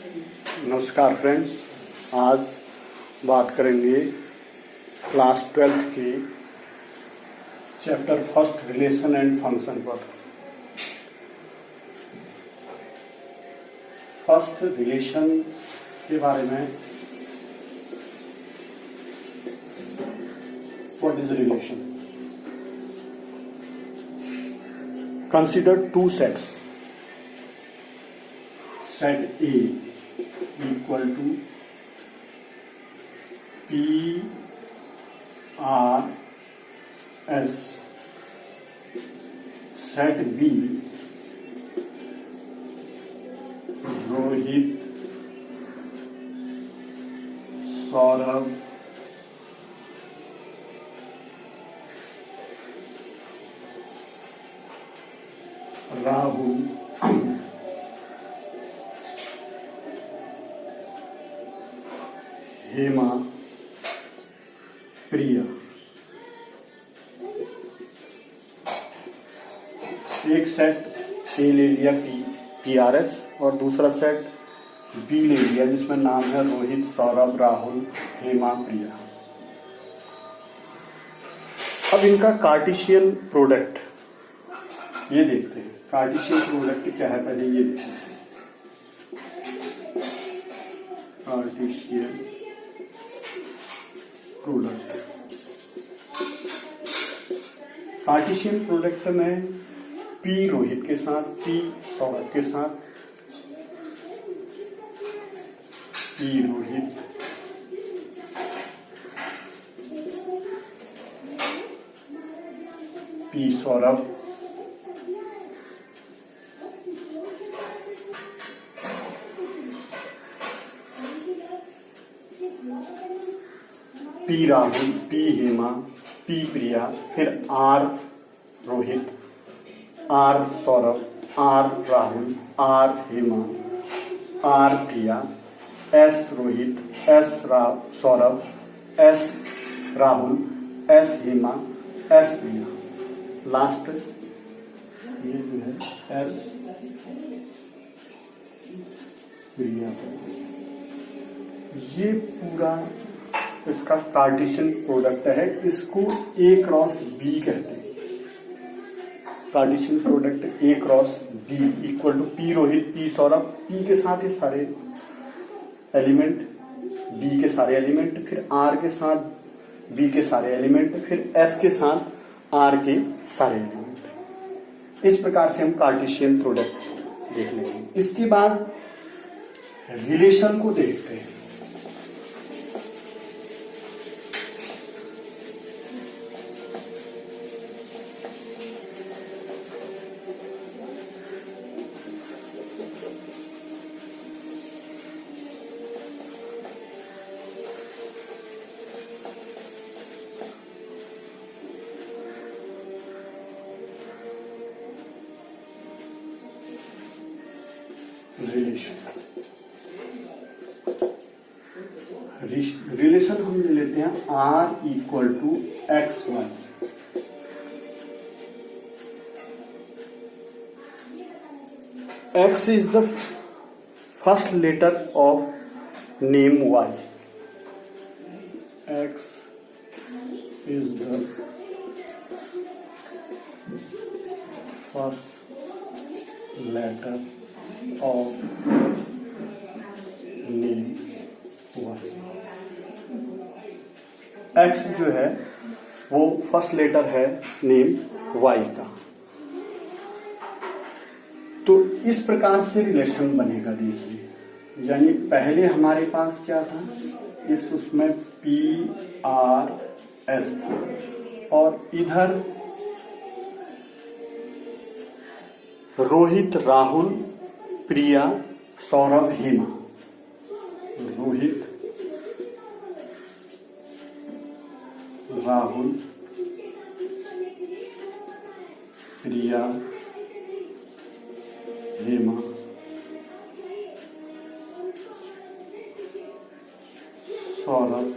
नमस्कार फ्रेंड्स, आज बात करेंगे क्लास 12 की chapter first relation and function पर। फर्स्ट रिलेशन के बारे में, what is relation? Consider two sets, set A equal to P R S, set B Rohit, Saurabh, Rahul, Hema, Priya. एक सेट ए ले लिया PRS और दूसरा सेट बी ले लिया जिसमें नाम है रोहित, सौरभ, राहुल, हेमा, प्रिया। अब इनका कार्टेशियन प्रोडक्ट ये देखते हैं। कार्टेशियन प्रोडक्ट क्या है पहले ये देखते हैं। कार्टेशियन प्रोडक्ट, कार्टेशियन प्रोडक्ट में पी रोहित के साथ, पी सौरभ के साथ, P Rohit, P Saurabh, P Rahul, P Hema, P Priya, फिर R Rohit, R Saurabh, R Rahul, R Hema, R Priya, S Rohit, S Saurabh, S Rahul, S Hema, S Priya. Last ये जो है एस प्रिया। ये पूरा इसका कार्टेशियन प्रोडक्ट है। इसको A क्रॉस B कहते हैं। Cartesian product A cross B equal to P Rohit, P Saurabh, P के साथ ये सारे एलिमेंट, B के सारे एलिमेंट, फिर R के साथ B के सारे एलिमेंट, फिर S के साथ R के सारे एलिमेंट। इस प्रकार से हम कार्टेशियन प्रोडक्ट देख लेंगे। इसके बाद रिलेशन को देखते हैं। रिलेशन हम ले लेते हैं R equal to XY। X is the first letter of name Y। X is the first letter of name Y। X जो है वो फर्स्ट लेटर है नेम Y का। तो इस प्रकार से रिलेशन बनेगा। देखिए, यानी पहले हमारे पास क्या था, उसमें PRS था और इधर रोहित, राहुल, प्रिया, सौरभ, हेमा। रोहित, राहुल, प्रिया, हेमा, सौरभ,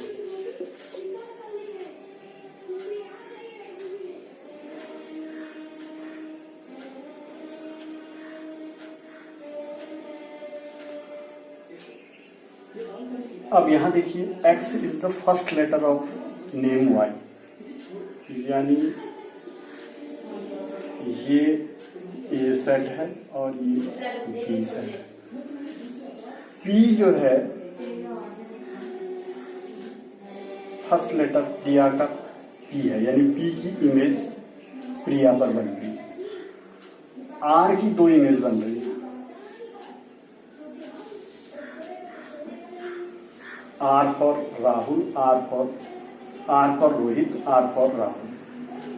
अब यहां देखिए X is the first letter of name Y, यानी ये A सेट है और ये B सेट है। P जो है फर्स्ट लेटर प्रिया का P है, यानी P की इमेज प्रिया पर बन रही है। R की दो इमेज बन रही है, R for Rahul, R for Rohit, R for Rahul,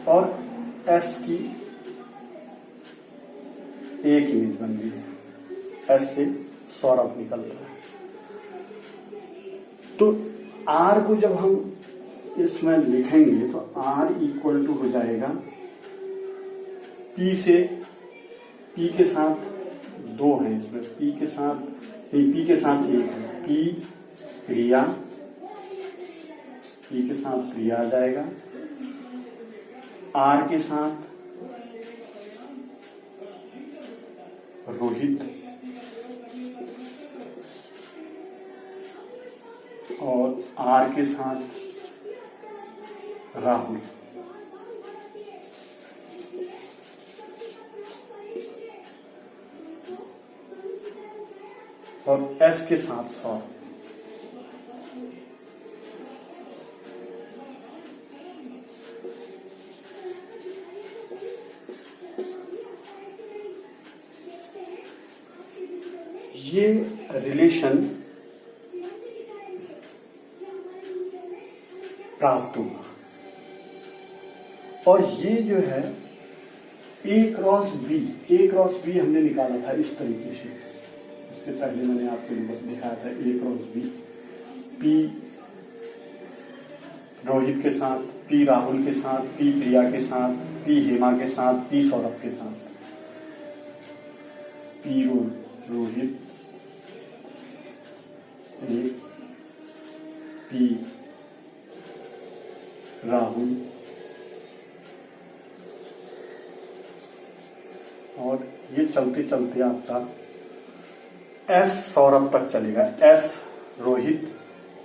और S की एक इमेज बन रही है, S से सौरभ निकल रहा है। तो R को जब हम इसमें लिखेंगे तो R इक्वल टू हो जाएगा P से, P के साथ दो है इसमें, P के साथ एक है, P प्रिया, P के साथ प्रिया आ जाएगा, R के साथ रोहित और R के साथ राहुल। और S के साथ सौरभ। ये रिलेशन प्राप्त हुआ और ये जो है A क्रॉस बी हमने निकाला था इस तरीके से। इससे पहले मैंने आपको दिखाया था A cross B, P Rohit के साथ, P राहुल के साथ, P प्रिया के साथ, P हेमा के साथ, P सौरभ के साथ। P रोहित, P राहुल और ये चलते चलते आपका S सौरभ तक चलेगा। S Rohit,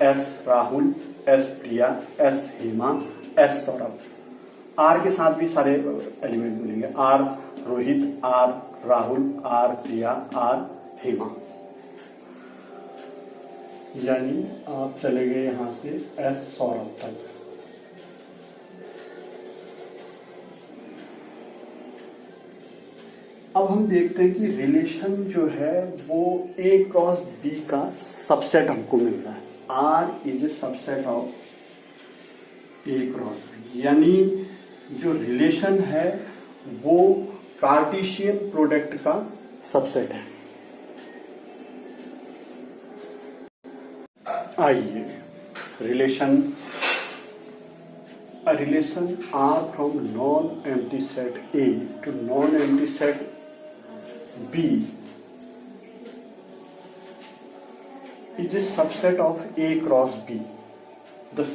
S Rahul, S प्रिया, S Hema, S Saurabh. R के साथ भी सारे एलिमेंट मिलेंगे, R Rohit, R Rahul, R प्रिया, R हेमा। यानी आप चले गए यहां से S सौरभ तक। अब हम देखते हैं कि रिलेशन जो है वो A क्रॉस B का सबसेट हमको मिल रहा है। R is a subset of A cross B, यानी जो रिलेशन है वो कार्टेशियन प्रोडक्ट का सबसेट है। आइए relation R from non-empty set A to non-empty set B is a subset of A cross B. The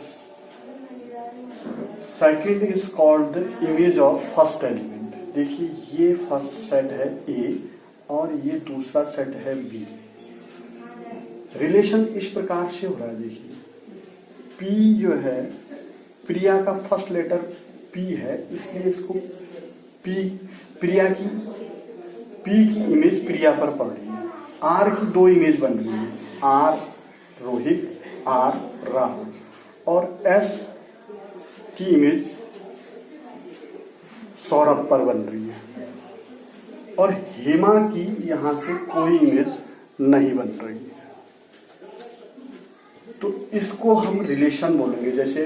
second is called the image of first element. देखिए ये first set है A और ये दूसरा set है B। Relation इस प्रकार से हो रहा है, देखिए P जो है प्रिया का फर्स्ट लेटर P है, इसलिए इसको प्रिया की P की इमेज प्रिया पर पड़ रही है। R की दो इमेज बन रही है, R रोहित, R राहुल, और S की इमेज सौरभ पर बन रही है और हेमा की यहां से कोई इमेज नहीं बन रही है। तो इसको हम रिलेशन बोलेंगे। जैसे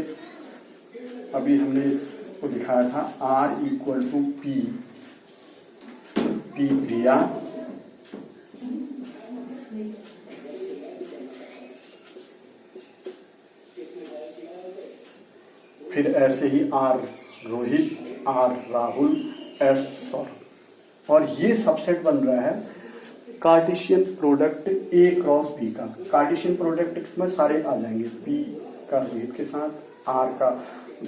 अभी हमने इसको दिखाया था R इक्वल टू P प्रिया, फिर ऐसे ही R Rohit, R Rahul, S Saurabh, और ये सबसेट बन रहा है Cartesian product A cross B का। कार्टेशियन प्रोडक्ट में सारे आ जाएंगे, P का रोहित के साथ, R का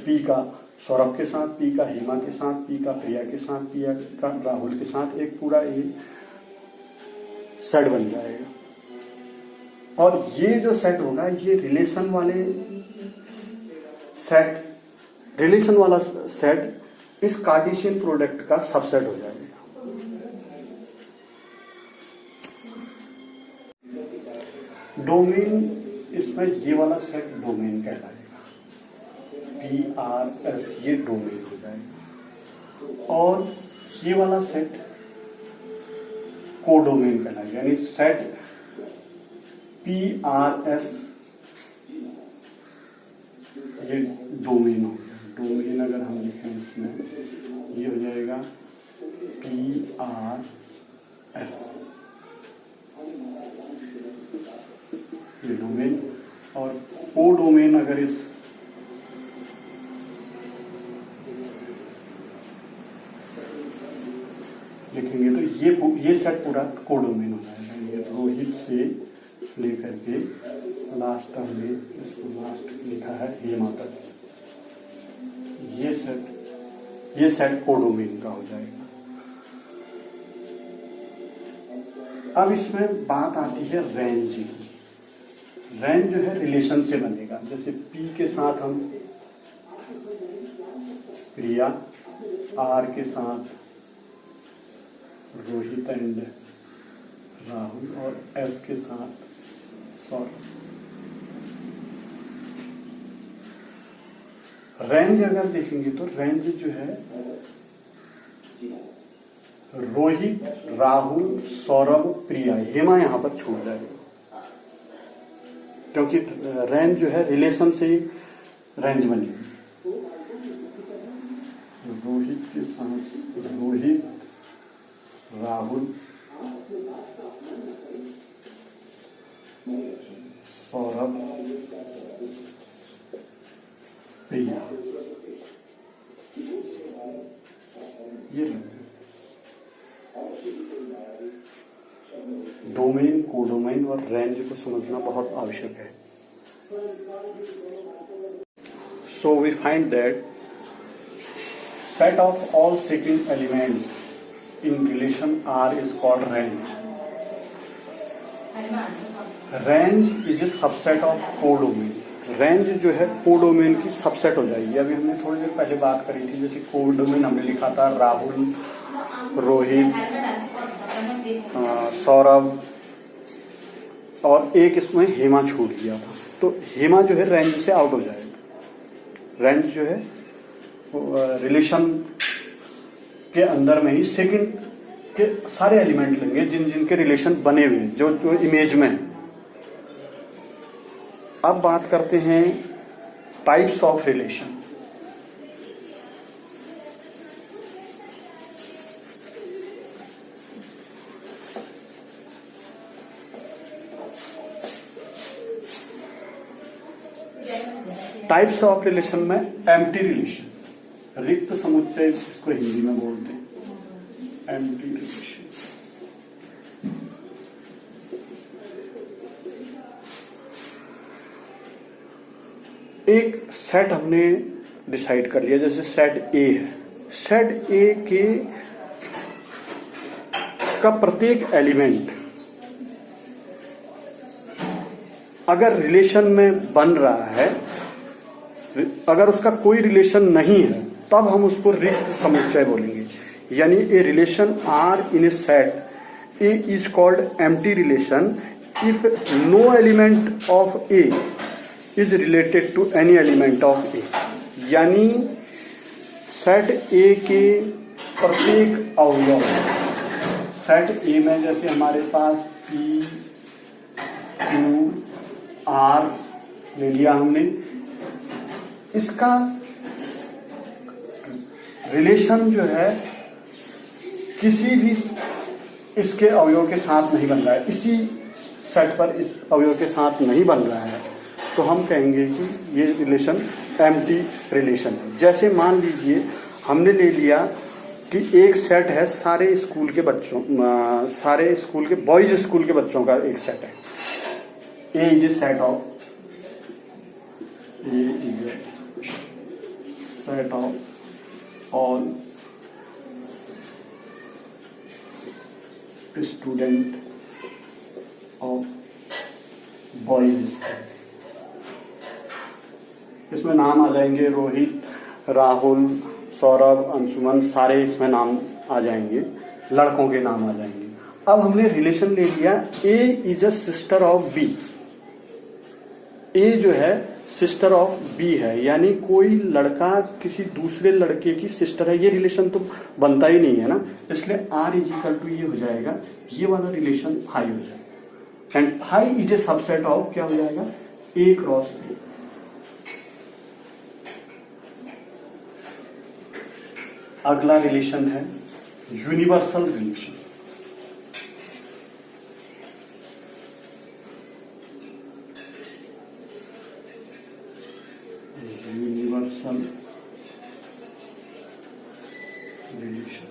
P का सौरभ के साथ, P का हेमा के साथ, P का प्रिया के साथ, P का राहुल के साथ, एक पूरा एक सेट बन जाएगा। और ये जो सेट होगा ये रिलेशन वाला सेट इस कार्टेशियन प्रोडक्ट का सबसेट हो जाएगा। डोमेन, इसमें ये वाला सेट डोमेन कहलाएगा, PRS ये डोमेन हो जाएगा। और ये वाला सेट कोडोमेन कहलाएगा, यानी सेट PRS ये डोमेन हो गया। डोमेन अगर हम लिखें इसमें ये हो जाएगा PRS ये डोमेन। और कोडोमेन अगर इस लिखेंगे तो ये सेट पूरा कोडोमेन हो जाएगा। ये रोहित से लेकर के लास्ट हमने इसको लास्ट लिखा है हेमा तक, ये सेट कोडोमेन का हो जाएगा। अब इसमें बात आती है रेंज की। रेंज जो है रिलेशन से बनेगा, जैसे P के साथ हम प्रिया, R के साथ रोहित एंड राहुल और S के साथ सौरभ। रेंज अगर देखेंगे तो रेंज जो है रोहित, राहुल, सौरभ, प्रिया, हेमा यहां पर छूट जाएगा, क्योंकि रेंज जो है रिलेशन से रेंज बनेगी। रोहित के साथ रोहित, राहुल, सौरभ, प्रिया, ये डोमेन, कोडोमेन और रेंज को समझना बहुत आवश्यक है। So we find that set of all second elements in relation R is called range. Range is a subset of codomain. Range जो है कोडोमेन की सबसेट हो जाएगी। अभी हमने थोड़ी देर पहले बात करी थी, जैसे कोडोमेन हमने लिखा था राहुल, रोहित, सौरभ और एक इसमें हेमा छूट गया था, तो हेमा जो है रेंज से आउट हो जाएगा। रेंज जो है रिलेशन के अंदर में ही सेकंड के सारे एलिमेंट लेंगे जिनके रिलेशन बने हुए हैं, जो इमेज में है। अब बात करते हैं types of relation. Types of relation में एम्प्टी रिलेशन, रिक्त समुच्चय इसको हिंदी में बोलते हैं, एम्प्टी रिलेशन। एक सेट हमने डिसाइड कर लिया, जैसे सेट ए है। सेट ए के का प्रत्येक एलिमेंट अगर रिलेशन में बन रहा है, अगर उसका कोई रिलेशन नहीं है, तब हम उसको रिक्त समुच्चय बोलेंगे। यानी a relation R in a set A is called empty relation if no element of A is related to any element of A. यानी सेट ए के प्रत्येक अवयव, सेट ए में जैसे हमारे पास पी, क्यू, आर ले लिया हमने, इसका रिलेशन जो है किसी भी इसके अवयव के साथ नहीं बन रहा है, इसी सेट पर इस अवयव के साथ नहीं बन रहा है, तो हम कहेंगे कि ये रिलेशन एम्प्टी रिलेशन है। जैसे मान लीजिए हमने ले लिया कि एक सेट है सारे स्कूल के बच्चों, सारे स्कूल के बॉयज स्कूल के बच्चों का एक सेट है। A is a set of all student of boys school. इसमें नाम आ जाएंगे रोहित, राहुल, सौरभ, अंशुमन, सारे इसमें नाम आ जाएंगे, लड़कों के नाम आ जाएंगे। अब हमने रिलेशन ले लिया A is a sister of B. A जो है सिस्टर ऑफ बी है, यानी कोई लड़का किसी दूसरे लड़के की सिस्टर है, ये रिलेशन तो बनता ही नहीं है ना, इसलिए आर इज इक्वल टू ये हो जाएगा, ये वाला रिलेशन फाई हो जाएगा। And phi is a subset of क्या हो जाएगा, ए क्रॉस ए। अगला रिलेशन है universal relation. Universal relation,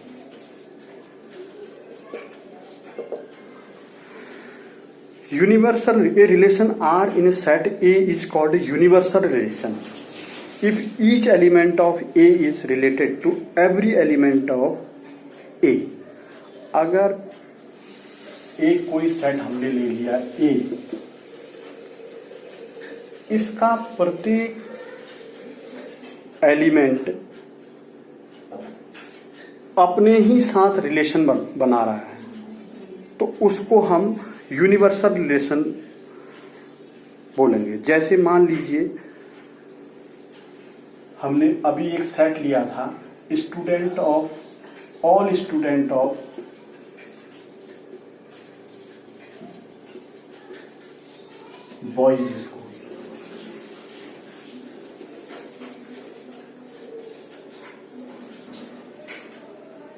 universal a relation R in a set A is called a universal relation if each element of A is related to every element of A। अगर एक कोई set हमने ले लिया A, इसका प्रत्येक element अपने ही साथ रिलेशन बना रहा है, तो उसको हम यूनिवर्सल रिलेशन बोलेंगे। जैसे मान लीजिए हमने अभी एक सेट लिया था, student of all student of boys school.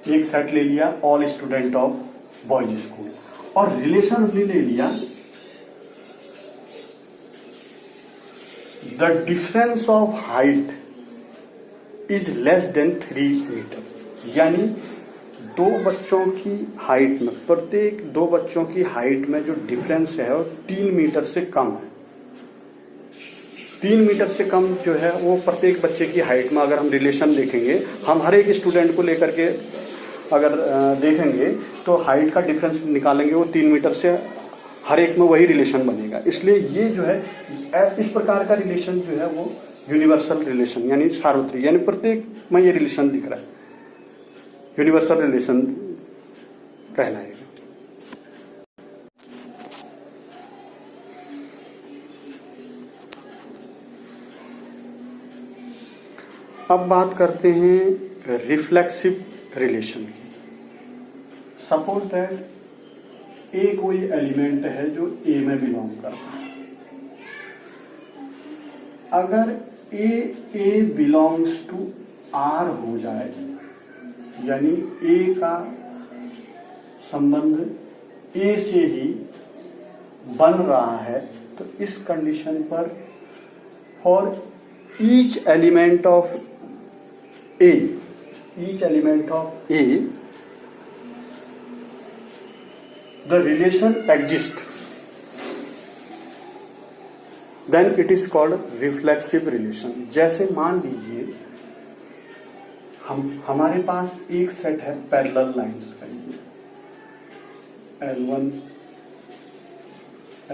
एक सेट ले लिया all student of boys school, और रिलेशन हमने ले लिया the difference of height is less than 3 metre, यानी दो बच्चों की हाइट में, प्रत्येक दो बच्चों की हाइट में जो डिफरेंस है वो 3 मीटर से कम है। 3 मीटर से कम जो है वो प्रत्येक बच्चे की हाइट में, अगर हम रिलेशन देखेंगे, हम हर एक स्टूडेंट को लेकर के अगर देखेंगे तो हाइट का डिफरेंस निकालेंगे, वो 3 मीटर से हर एक में वही रिलेशन बनेगा। इसलिए ये जो है इस प्रकार का रिलेशन जो है वो यूनिवर्सल रिलेशन यानी सार्वत्रिक, यानी प्रत्येक में ये रिलेशन दिख रहा है, यूनिवर्सल रिलेशन कहलाएगा। अब बात करते हैं रिफ्लेक्सिव रिलेशन की। सपोज दैट ए कोई एलिमेंट है जो ए में बिलोंग करता है। अगर ए बिलोंग्स टू आर हो जाए, यानी ए का संबंध ए से ही बन रहा है, तो इस कंडीशन पर for each element of A, each element of A, the relation exists, then it is called reflexive relation। जैसे मान लीजिए हमारे पास एक सेट है पैरेलल लाइंस का, L1,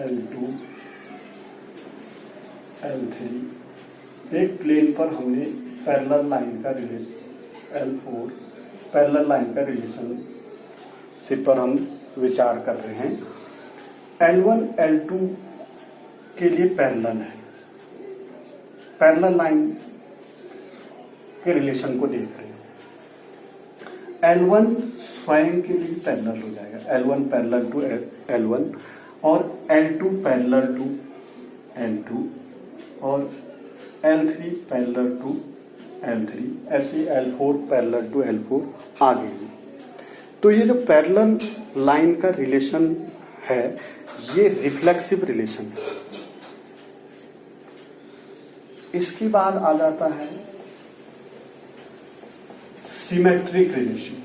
L2, L3, एक प्लेन पर हमने पैरेलल लाइन का रिलेशन L4 पैरेलल लाइन का रिलेशनशिप पर हम विचार कर रहे हैं। L1 L2 के लिए पैरेलल है, पैरेलल लाइन के रिलेशन को देख रहे हैं। L1 स्वयं के लिए पैरेलल हो जाएगा, L1 पैरेलल टू L1, और L2 पैरेलल टू L2, और L3 पैरेलल टू L3, ऐसे L4 पैरेलल टू L4 आगे। तो ये जो पैरेलल लाइन का रिलेशन है ये रिफ्लेक्सिव रिलेशन है। इसके बाद आ जाता है सिमेट्रिक रिलेशन।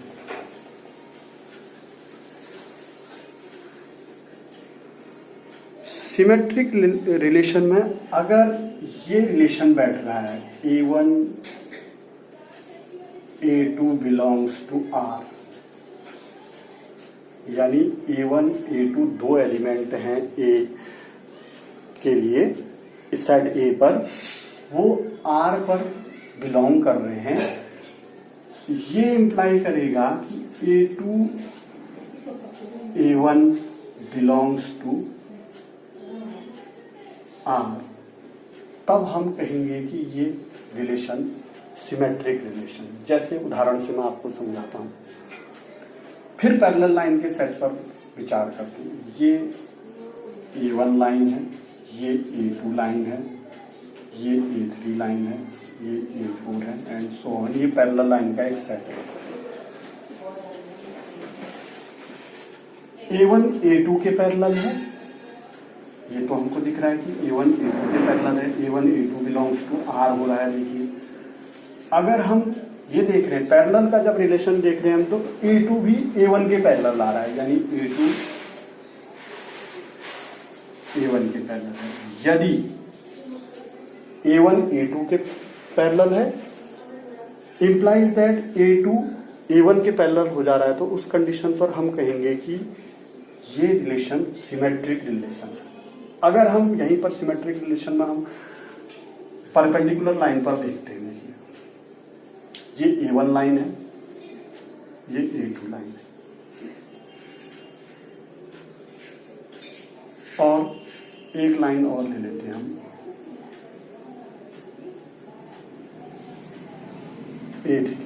सिमेट्रिक रिलेशन में अगर ये रिलेशन बैठ रहा है A1 A2 belongs to R, यानी A1 A2 दो एलिमेंट हैं A, के लिए सेट ए पर वो आर पर बिलोंग कर रहे हैं, ये इंप्लाई करेगा कि A2 A1 belongs to are, तब हम कहेंगे कि ये रिलेशन सिमेट्रिक रिलेशन। जैसे उदाहरण से मैं आपको समझाता हूं। फिर पैरेलल लाइन के सेट पर विचार करते हैं। ये A1 लाइन है, ये A2 लाइन है, ये A3 लाइन है, ये A4 है एंड सो ऑन। ये पैरेलल लाइन का एक सेट है। A1 A2 के पैरेलल है, ये तो हमको दिख रहा है कि A1 A2 के पैरेलल है। A1 A2 belongs to R हो रहा है। देखिए अगर हम ये देख रहे हैं पैरेलल का जब रिलेशन देख रहे हैं हम, तो A2 भी A1 के पैरेलल आ रहा है, यानी A2 A1 के पैरेलल है। यदि A1 A2 के पैरेलल है, इंप्लाइज दैट A2 A1 के पैरेलल हो जा रहा है, तो उस कंडीशन पर हम कहेंगे कि ये रिलेशन सिमेट्रिक रिलेशन है। अगर हम यहीं पर सिमेट्रिक रिलेशन में हम परपेंडिकुलर लाइन पर देखते हैं, ये A1 लाइन है, ये A2 लाइन है, और एक लाइन और ले लेते हैं हम A3।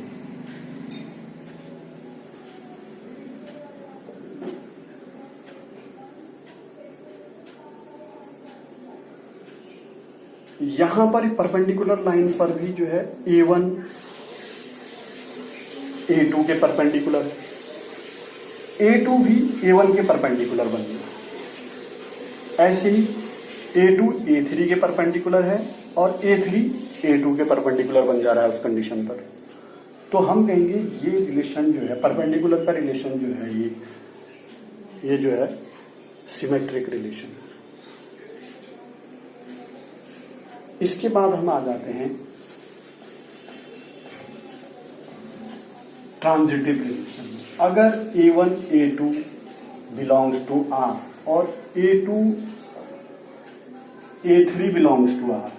यहां पर परपेंडिकुलर लाइन पर भी जो है A1 A2 के परपेंडिकुलर है, A2 भी A1 के परपेंडिकुलर बन गया। ऐसे ही A2 A3 के परपेंडिकुलर है और A3 A2 के परपेंडिकुलर बन जा रहा है उस कंडीशन पर। तो हम कहेंगे ये रिलेशन जो है परपेंडिकुलर का रिलेशन जो है ये जो है सिमेट्रिक रिलेशन है। इसके बाद हम आ जाते हैं ट्रांजिटिव रिलेशन। अगर A1 A2 belongs to R और A2 A3 belongs to R,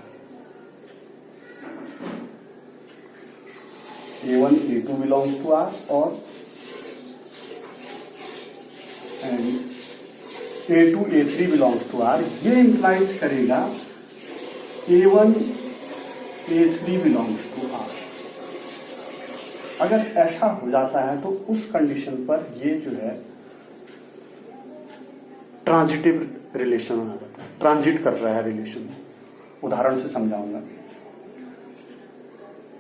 A1 A2 belongs to R और A2 A3 belongs to R, ये इंप्लाइज करेगा A1 A3 belongs to R। अगर ऐसा हो जाता है तो उस कंडीशन पर ये जो है ट्रांजिटिव रिलेशन आ जाता है, ट्रांजिट कर रहा है रिलेशन। उदाहरण से समझाऊंगा।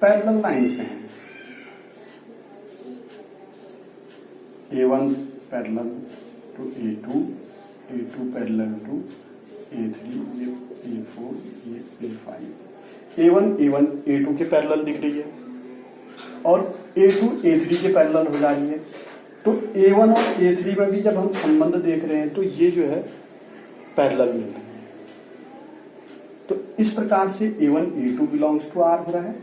पैरेलल लाइन से हैं, A1 parallel to A2, A2 parallel to A3, ये A4, ये A5। A1 A2 के पैरेलल दिख रही है और A2 A3 के पैरेलल हो जा रही है। तो A1 और A3 में भी जब हम संबंध देख रहे हैं तो ये जो है पैरेलल मिल रही है। तो इस प्रकार से A1 A2 belongs to R हो रहा है,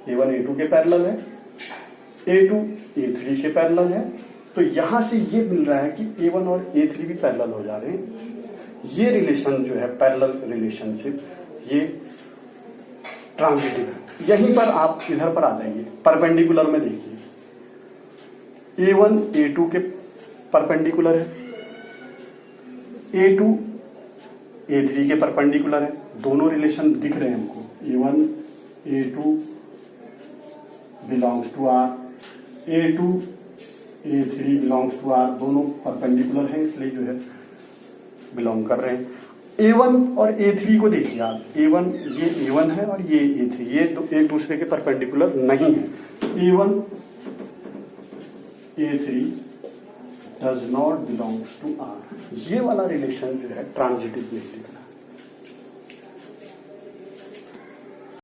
A1 A2 के पैरेलल है, A2 A3 के पैरेलल है। तो यहां से ये मिल रहा है कि A1 और A3 भी पैरेलल हो जा रहे हैं। ये रिलेशन जो है पैरेलल रिलेशनशिप, ये ट्रांजिटिव है। यहीं पर आप इधर पर आ जाइए, परपेंडिकुलर में देखिए। A1 A2 के परपेंडिकुलर है, A2 A3 के परपेंडिकुलर है। दोनों रिलेशन दिख रहे हैं हमको। A1 A2 belongs to R, A2 A3 belongs to R, दोनों परपेंडिकुलर हैं, इसलिए जो है बिलोंग कर रहे हैं। A1 और A3 को देखिए आप, A1 ये A1 है और ये A3, ये एक दूसरे के परपेंडिकुलर नहीं है। A1 A3 does not belongs to R, ये वाला रिलेशन जो है ट्रांजिटिव नहीं दिख रहा।